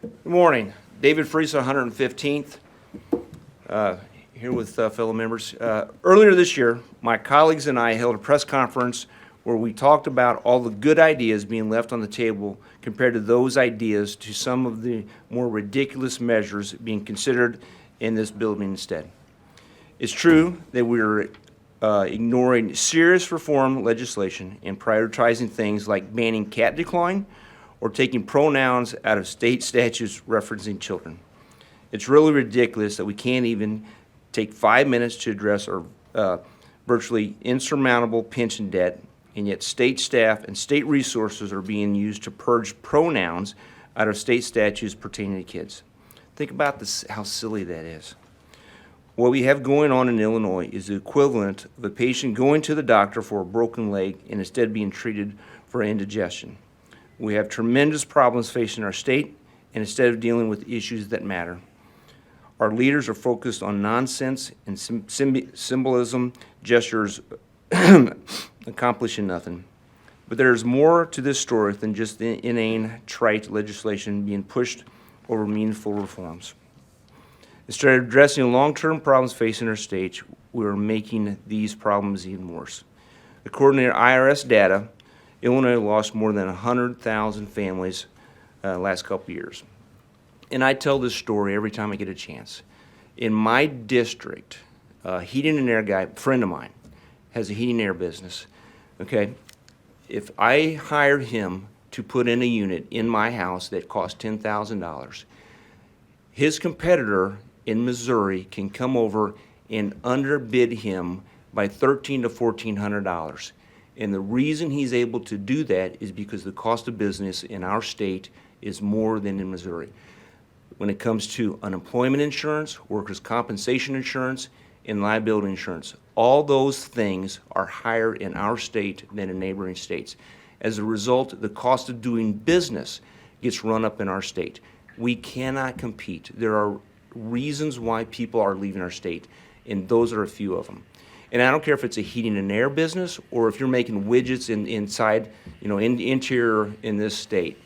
Good morning. David Friesa, 115th, here with fellow members. Earlier this year, my colleagues and I held a press conference where we talked about all the good ideas being left on the table compared to those ideas to some of the more ridiculous measures being considered in this building instead. It's true that we're ignoring serious reform legislation and prioritizing things like banning cat declawing or taking pronouns out of state statutes referencing children. It's really ridiculous that we can't even take 5 minutes to address our virtually insurmountable pension debt, and yet state staff and state resources are being used to purge pronouns out of state statutes pertaining to kids. Think about this, how silly that is. What we have going on in Illinois is the equivalent of a patient going to the doctor for a broken leg and instead being treated for indigestion. We have tremendous problems facing our state, and instead of dealing with issues that matter, our leaders are focused on nonsense and symbolism gestures accomplishing nothing. But there's more to this story than just the inane, trite legislation being pushed over meaningful reforms. Instead of addressing long-term problems facing our state, we are making these problems even worse. According to IRS data, Illinois lost more than 100,000 families last couple years. And I tell this story every time I get a chance. In my district, a heating and air guy, friend of mine, has a heating and air business, okay? If I hired him to put in a unit in my house that cost $10,000, his competitor in Missouri can come over and underbid him by $1,300 to $1,400. And the reason he's able to do that is because the cost of business in our state is more than in Missouri. When it comes to unemployment insurance, workers' compensation insurance, and liability insurance, all those things are higher in our state than in neighboring states. As a result, the cost of doing business gets run up in our state. We cannot compete. There are reasons why people are leaving our state, and those are a few of them. And I don't care if it's a heating and air business or if you're making widgets inside, interior in this state.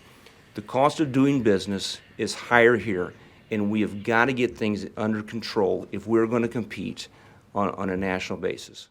The cost of doing business is higher here, and we have got to get things under control if we're going to compete on a national basis.